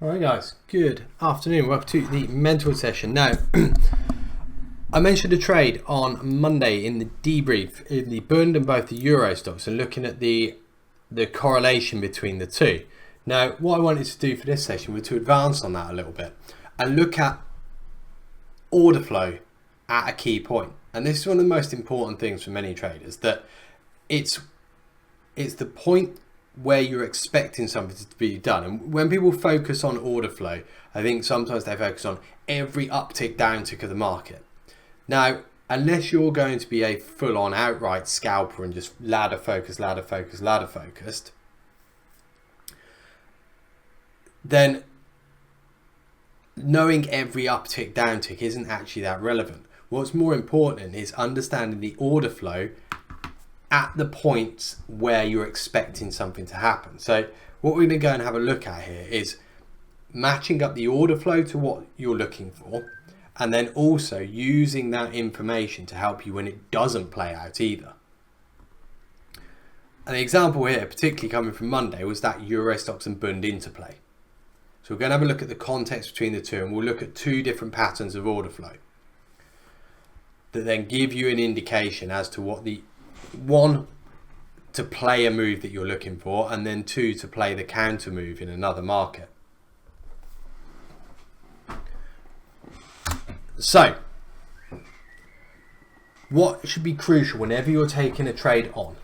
Alright guys, good afternoon, welcome to the mentor session. Now, I mentioned a trade on Monday in the debrief in the Bund and both the Eurostoxx and looking at the correlation between the two. Now, what I wanted to do for this session was to advance on that a little bit and look at order flow at a key point. And this is one of the most important things for many traders, that it's the point where you're expecting something to be done. And when people focus on order flow, I think sometimes they focus on every uptick, downtick of the market. Now, unless you're going to be a full-on outright scalper and just ladder focused, then knowing every uptick, downtick isn't actually that relevant. What's more important is understanding the order flow at the points where you're expecting something to happen. So what we're going to go and have a look at here is matching up the order flow to what you're looking for, and then also using that information to help you when it doesn't play out either. And the example here, particularly coming from Monday, was that Eurostoxx and Bund interplay. So we're going to have a look at the context between the two, and we'll look at two different patterns of order flow that then give you an indication as to what the one, to play a move that you're looking for, and then two, to play the counter move in another market. So what should be crucial whenever you're taking a trade on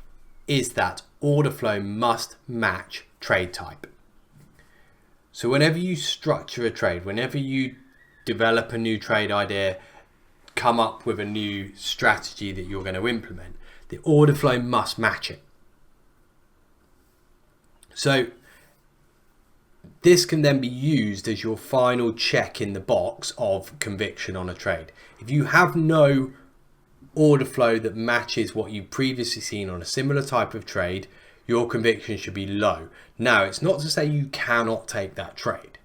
is that order flow must match trade type. So whenever you structure a trade, whenever you develop a new trade idea, come up with a new strategy that you're going to implement, the order flow must match it. So this can then be used as your final check in the box of conviction on a trade. If you have no order flow that matches what you've previously seen on a similar type of trade, your conviction should be low. Now, it's not to say you cannot take that trade,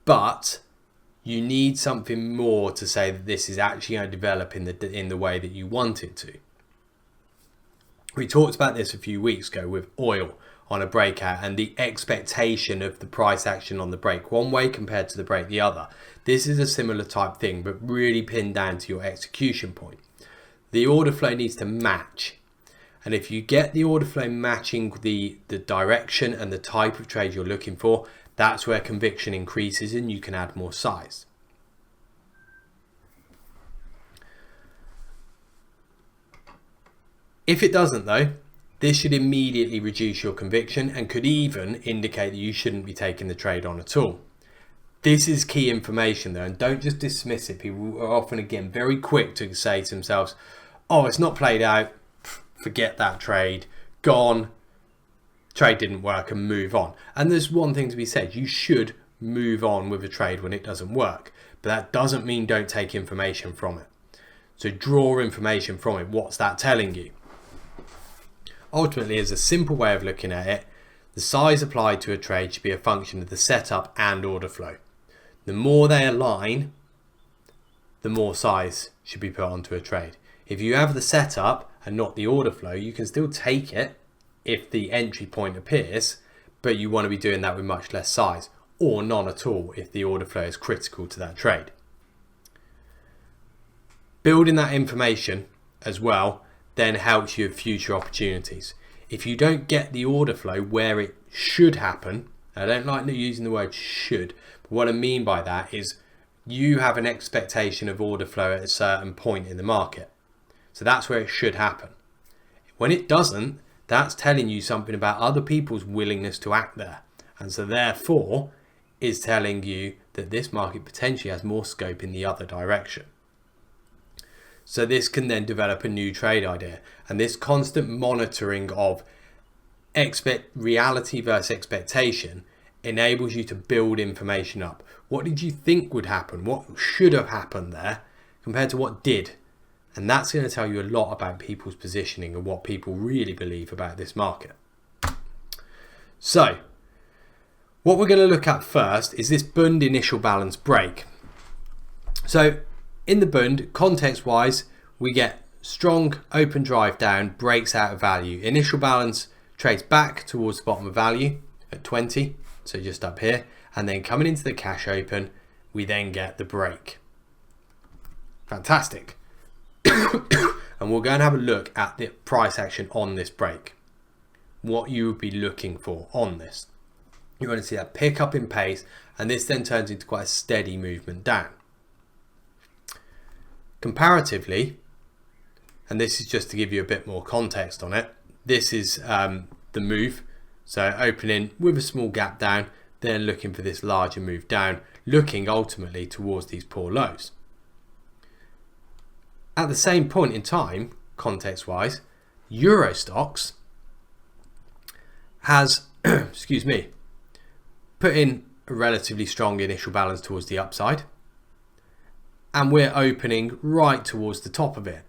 but you need something more to say that this is actually going to develop in the way that you want it to. We talked about this a few weeks ago with oil on a breakout and the expectation of the price action on the break one way compared to the break the other. This is a similar type thing, but really pinned down to your execution point. The order flow needs to match. And if you get the order flow matching the direction and the type of trade you're looking for, that's where conviction increases and you can add more size. If it doesn't though, this should immediately reduce your conviction and could even indicate that you shouldn't be taking the trade on at all. This is key information though, and don't just dismiss it. People are often, again, very quick to say to themselves, oh, it's not played out, forget that trade, gone, trade didn't work, and move on. And there's one thing to be said, you should move on with a trade when it doesn't work, but that doesn't mean don't take information from it. So draw information from it. What's that telling you? Ultimately, as a simple way of looking at it, the size applied to a trade should be a function of the setup and order flow. The more they align, the more size should be put onto a trade. If you have the setup and not the order flow, you can still take it if the entry point appears, but you want to be doing that with much less size, or none at all if the order flow is critical to that trade. Building that information as well then helps you with future opportunities. If you don't get the order flow where it should happen, I don't like using the word should, but what I mean by that is you have an expectation of order flow at a certain point in the market. So that's where it should happen. When it doesn't, that's telling you something about other people's willingness to act there. And so therefore is telling you that this market potentially has more scope in the other direction. So this can then develop a new trade idea. And this constant monitoring of reality versus expectation enables you to build information up. What did you think would happen? What should have happened there compared to what did? And that's going to tell you a lot about people's positioning and what people really believe about this market. So what we're going to look at first is this Bund initial balance break. So in the Bund, context wise, we get strong open drive down, breaks out of value. Initial balance trades back towards the bottom of value at 20. so just up here, and then coming into the cash open, we then get the break. Fantastic. And we'll go and have a look at the price action on this break. What you would be looking for on this. You want to see that pick up in pace, and this then turns into quite a steady movement down. Comparatively, and this is just to give you a bit more context on it, this is the move. So opening with a small gap down, then looking for this larger move down, looking ultimately towards these poor lows. At the same point in time, context-wise, Eurostoxx has, excuse me, put in a relatively strong initial balance towards the upside, and we're opening right towards the top of it.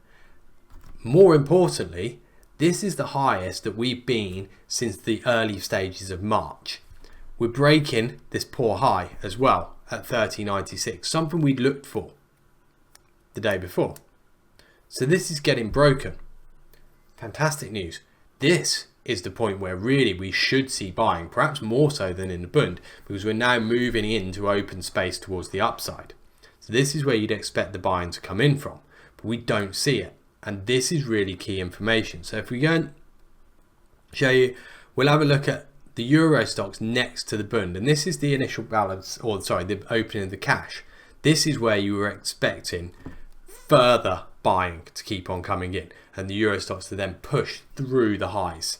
More importantly, this is the highest that we've been since the early stages of March. We're breaking this poor high as well at 30.96, something we'd looked for the day before. So this is getting broken. Fantastic news. This is the point where really we should see buying, perhaps more so than in the Bund, because we're now moving into open space towards the upside. So this is where you'd expect the buying to come in from, but we don't see it. And this is really key information. So if we go and show you, we'll have a look at the Eurostoxx next to the Bund, and this is the initial balance, or sorry, the opening of the cash. This is where you were expecting further buying to keep on coming in, and the Eurostoxx to then push through the highs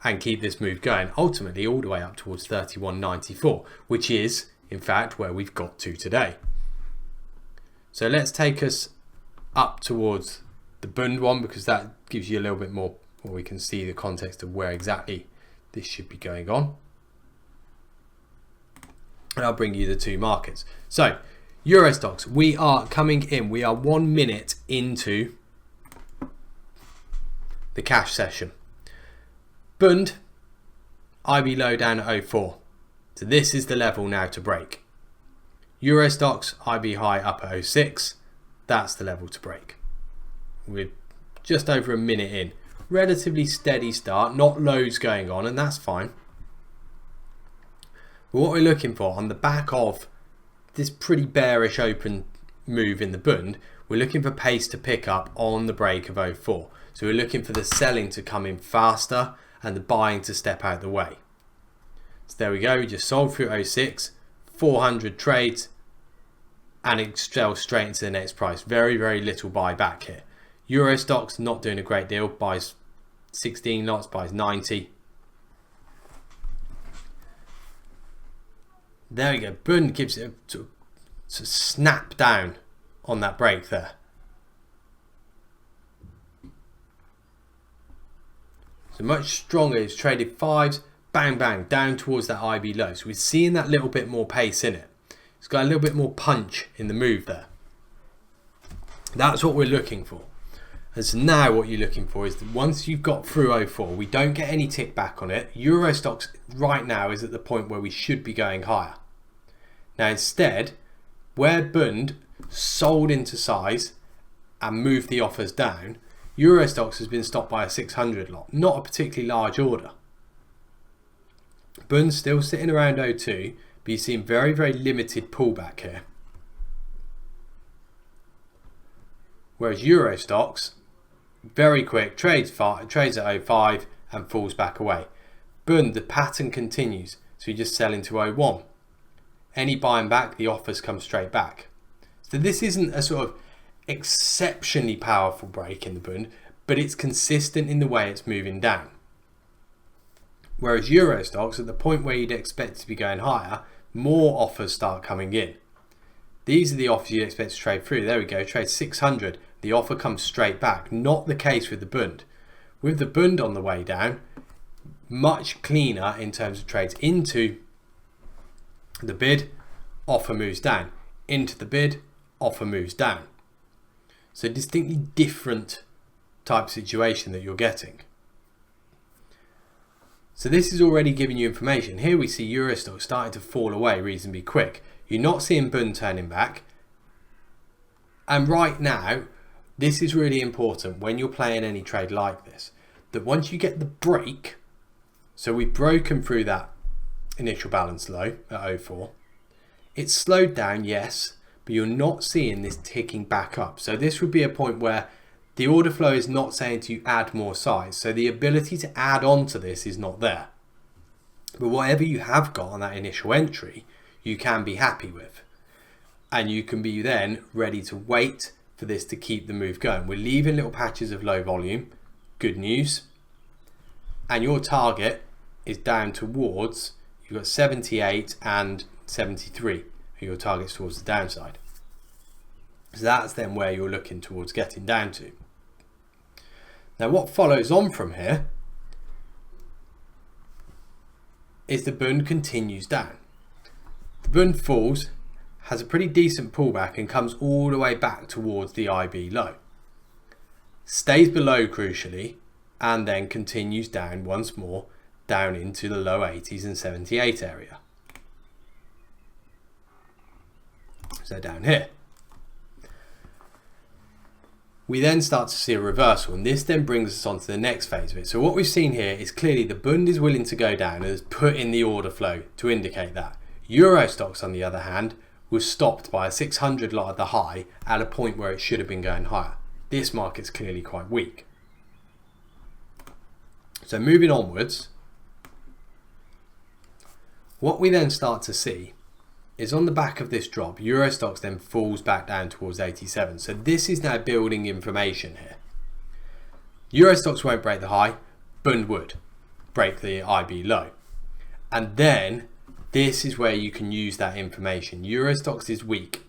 and keep this move going, ultimately all the way up towards 31.94, which is in fact where we've got to today. So let's take us up towards the Bund one, because that gives you a little bit more, or we can see the context of where exactly this should be going on. And I'll bring you the two markets. So Eurostoxx, we are coming in, we are 1 minute into the cash session. Bund, IB low down at 04. So this is the level now to break. Eurostoxx, IB high up at 06. That's the level to break. We're just over a minute in. Relatively steady start, not loads going on, and that's fine. But what we're looking for on the back of this pretty bearish open move in the Bund, we're looking for pace to pick up on the break of 04. So we're looking for the selling to come in faster and the buying to step out the way. So there we go, we just sold through 06, 400 trades, and it fell straight into the next price. Very, very little buyback here. Eurostoxx not doing a great deal, buys 16 lots, buys 90. There we go. Bund gives it a snap down on that break there. So much stronger. It's traded fives, bang, bang, down towards that IB low. So we're seeing that little bit more pace in it. It's got a little bit more punch in the move there. That's what we're looking for. And so now what you're looking for is that once you've got through 04, we don't get any tick back on it. Eurostoxx right now is at the point where we should be going higher. Now instead, where Bund sold into size and moved the offers down, Eurostoxx has been stopped by a 600 lot. Not a particularly large order. Bund's still sitting around 02, but you're seeing very, very limited pullback here. Whereas Eurostoxx, very quick, trades at 05 and falls back away. Bund, the pattern continues, so you just sell into 01. Any buying back, the offers come straight back. So this isn't a sort of exceptionally powerful break in the Bund, but it's consistent in the way it's moving down. Whereas Eurostoxx, at the point where you'd expect to be going higher, more offers start coming in. These are the offers you'd expect to trade through. There we go, trade 600. The offer comes straight back. Not the case with the Bund. With the Bund on the way down, much cleaner in terms of trades into the bid, offer moves down. Into the bid, offer moves down. So distinctly different type situation that you're getting. So this is already giving you information. Here we see Eurostoxx starting to fall away reasonably quick. You're not seeing Bund turning back. And right now, this is really important when you're playing any trade like this, that once you get the break, so we've broken through that initial balance low at 0.4. It's slowed down, yes, but you're not seeing this ticking back up. So this would be a point where the order flow is not saying to you add more size. So the ability to add on to this is not there. But whatever you have got on that initial entry, you can be happy with. And you can be then ready to wait for this to keep the move going. We're leaving little patches of low volume. Good news. And your target is down towards, you've got 78 and 73 are your targets towards the downside. So that's then where you're looking towards getting down to. Now what follows on from here is the Bund continues down. The Bund falls, has a pretty decent pullback and comes all the way back towards the IB low. Stays below crucially and then continues down once more down into the low 80s and 78 area. So down here. We then start to see a reversal, and this then brings us on to the next phase of it. So what we've seen here is clearly the Bund is willing to go down and has put in the order flow to indicate that. Eurostoxx, on the other hand, was stopped by a 600 lot at the high at a point where it should have been going higher. This market's clearly quite weak. So moving onwards, what we then start to see is on the back of this drop, Eurostoxx then falls back down towards 87. So this is now building information here. Eurostoxx won't break the high, Bund would break the IB low. And then this is where you can use that information. Eurostoxx is weak.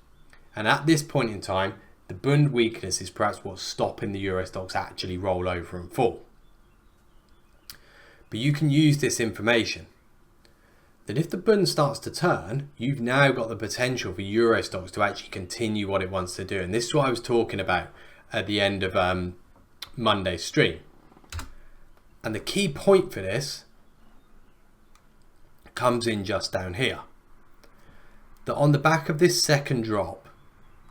And at this point in time, the Bund weakness is perhaps what's stopping the Eurostoxx actually roll over and fall. But you can use this information. That if the Bund starts to turn, you've now got the potential for Eurostoxx to actually continue what it wants to do. And this is what I was talking about at the end of Monday's stream. And the key point for this comes in just down here. That on the back of this second drop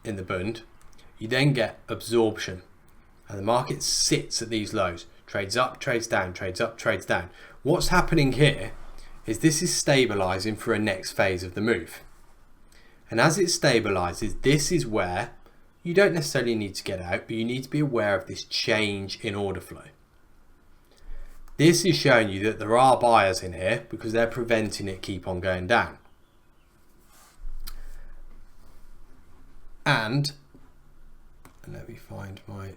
in the Bund, you then get absorption. And the market sits at these lows. Trades up, trades down, trades up, trades down. What's happening here is this is stabilizing for a next phase of the move. And as it stabilizes, this is where you don't necessarily need to get out, but you need to be aware of this change in order flow. This is showing you that there are buyers in here because they're preventing it keep on going down. And let me find my...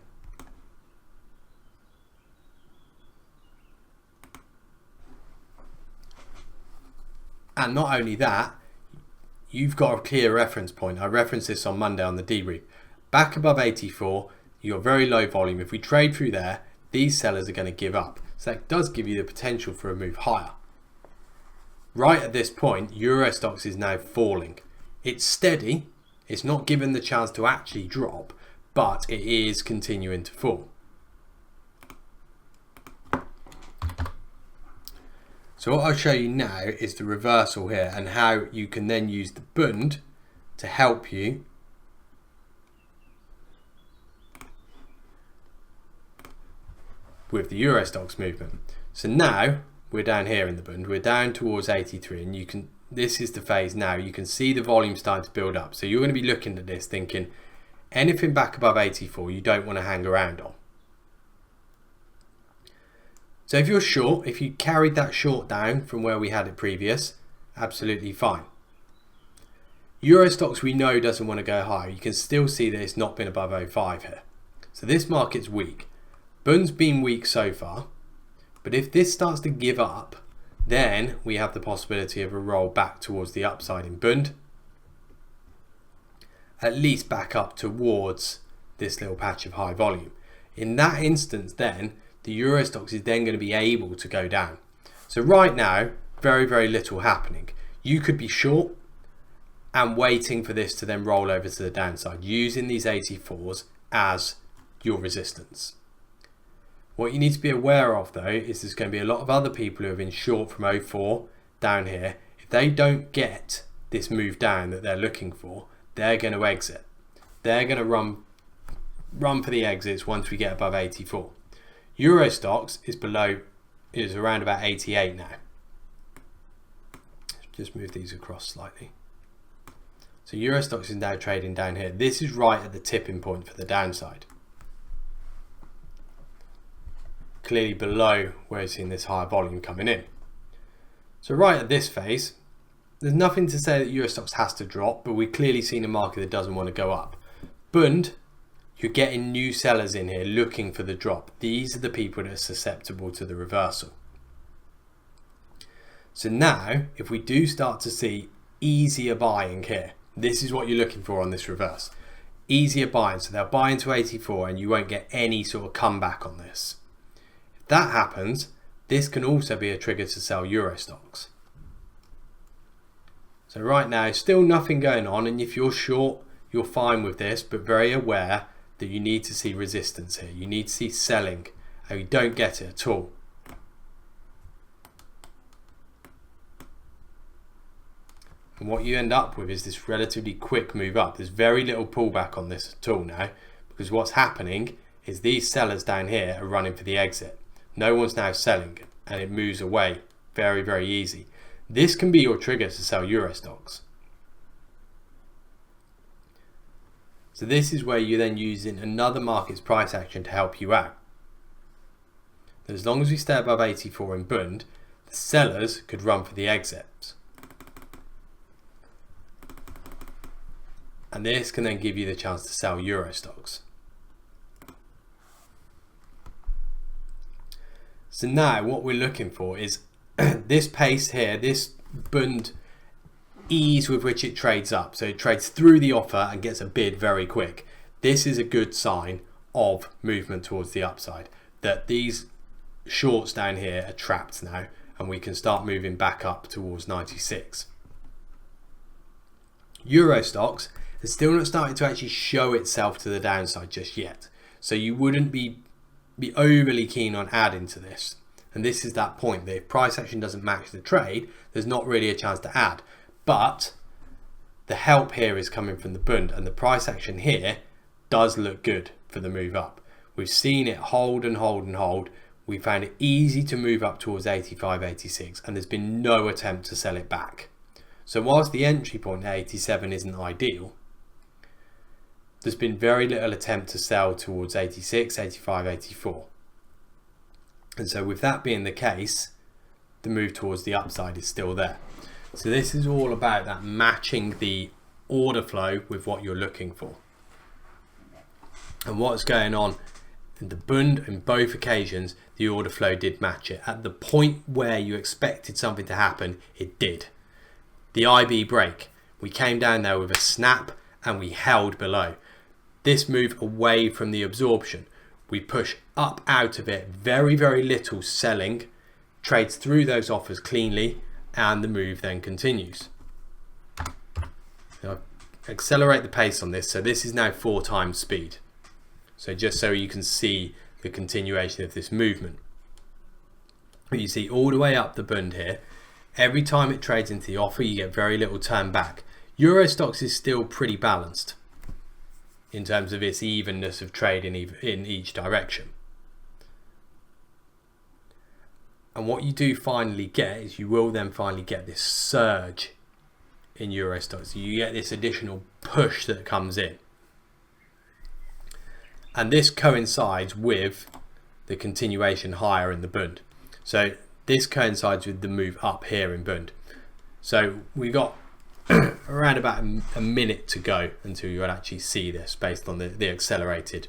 And not only that, you've got a clear reference point. I referenced this on Monday on the debrief. Back above 84, you're very low volume. If we trade through there, these sellers are going to give up. So that does give you the potential for a move higher. Right at this point, Eurostoxx is now falling. It's steady. It's not given the chance to actually drop, but it is continuing to fall. So what I'll show you now is the reversal here and how you can then use the Bund to help you with the Eurostoxx movement. So now we're down here in the Bund, we're down towards 83, and you can, this is the phase now, you can see the volume starting to build up. So you're going to be looking at this thinking anything back above 84 you don't want to hang around on. So if you're short, if you carried that short down from where we had it previous, absolutely fine. Eurostoxx we know doesn't want to go higher. You can still see that it's not been above 05 here. So this market's weak. Bund's been weak so far, but if this starts to give up, then we have the possibility of a roll back towards the upside in Bund. At least back up towards this little patch of high volume. In that instance then, the Eurostoxx is then going to be able to go down. So right now, very, very little happening. You could be short and waiting for this to then roll over to the downside, using these 84s as your resistance. What you need to be aware of though, is there's going to be a lot of other people who have been short from 04 down here. If they don't get this move down that they're looking for, they're going to exit. They're going to run for the exits once we get above 84. Eurostoxx is around about 88 now. just move these across slightly. So Eurostoxx is now trading down here. This is right at the tipping point for the downside. Clearly below where it's in this higher volume coming in. So right at this phase, there's nothing to say that Eurostoxx has to drop, but we've clearly seen a market that doesn't want to go up. Bund, you're getting new sellers in here looking for the drop. These are the people that are susceptible to the reversal. So now, if we do start to see easier buying here, this is what you're looking for on this reverse. Easier buying, so they'll buy into 84 and you won't get any sort of comeback on this. If that happens, this can also be a trigger to sell Eurostoxx. So right now, still nothing going on, and if you're short, you're fine with this, but very aware that you need to see resistance here. You need to see selling, and you don't get it at all. And what you end up with is this relatively quick move up. There's very little pullback on this at all now, because what's happening is these sellers down here are running for the exit. No one's now selling, and it moves away very, very easy. This can be your trigger to sell Eurostoxx. So this is where you're then using another market's price action to help you out. As long as we stay above 84 in Bund, the sellers could run for the exits. And this can then give you the chance to sell Eurostoxx. So now what we're looking for is this pace here, this Bund ease with which it trades up. So it trades through the offer and gets a bid very quick. This is a good sign of movement towards the upside, that these shorts down here are trapped now and we can start moving back up towards 96. Eurostoxx is still not starting to actually show itself to the downside just yet. So you wouldn't be overly keen on adding to this. And this is that point that if price action doesn't match the trade, there's not really a chance to add. But the help here is coming from the Bund, and the price action here does look good for the move up. We've seen it hold and hold and hold. We found it easy to move up towards 85, 86, and there's been no attempt to sell it back. So whilst the entry point at 87 isn't ideal, there's been very little attempt to sell towards 86, 85, 84. And so with that being the case, the move towards the upside is still there. So this is all about that matching the order flow with what you're looking for. And what's going on in the Bund, in both occasions, the order flow did match it. At the point where you expected something to happen, it did. The IB break, we came down there with a snap and we held below. This move away from the absorption, we push up out of it, very, very little selling, trades through those offers cleanly, and the move then continues. Now, accelerate the pace on this. So this is now 4 times speed. So just so you can see the continuation of this movement. You see all the way up the Bund here, every time it trades into the offer, you get very little turn back. Eurostoxx is still pretty balanced in terms of its evenness of trade in each direction. And what you do finally get is you will then finally get this surge in Eurostoxx. So you get this additional push that comes in. And this coincides with the continuation higher in the Bund. So this coincides with the move up here in Bund. So we got around about a minute to go until you would actually see this based on the accelerated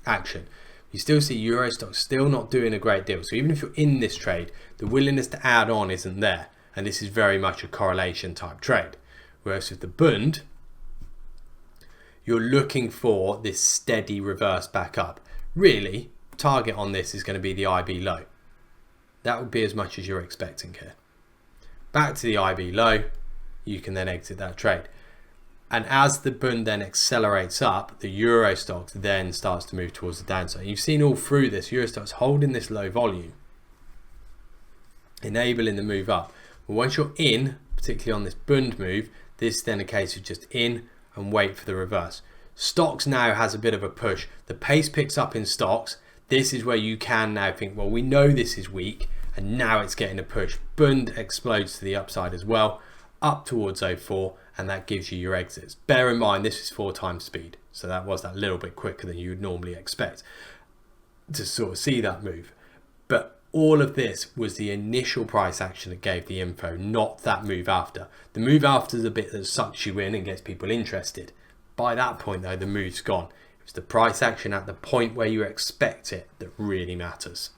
action. You still see Eurostoxx still not doing a great deal. So even if you're in this trade, the willingness to add on isn't there. And this is very much a correlation type trade. Whereas with the Bund, you're looking for this steady reverse back up. Really, target on this is going to be the IB low. That would be as much as you're expecting here. Back to the IB low, you can then exit that trade. And as the Bund then accelerates up, the Eurostoxx then starts to move towards the downside. You've seen all through this, Eurostoxx holding this low volume, enabling the move up. But once you're in, particularly on this Bund move, this is then a case of just in and wait for the reverse. Stocks now has a bit of a push. The pace picks up in stocks. This is where you can now think, well, we know this is weak, and now it's getting a push. Bund explodes to the upside as well. up towards 04, and that gives you your exits. Bear in mind, this is 4 times speed, so that was that little bit quicker than you would normally expect to sort of see that move. But all of this was the initial price action that gave the info, not that move after. The move after is the bit that sucks you in and gets people interested. By that point though, the move's gone. It was the price action at the point where you expect it that really matters.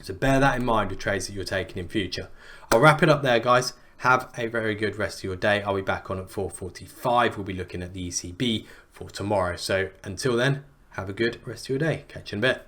So bear that in mind with trades that you're taking in future. I'll wrap it up there, guys. Have a very good rest of your day. I'll be back on at 4:45. We'll be looking at the ECB for tomorrow. So until then, have a good rest of your day. Catch you in a bit.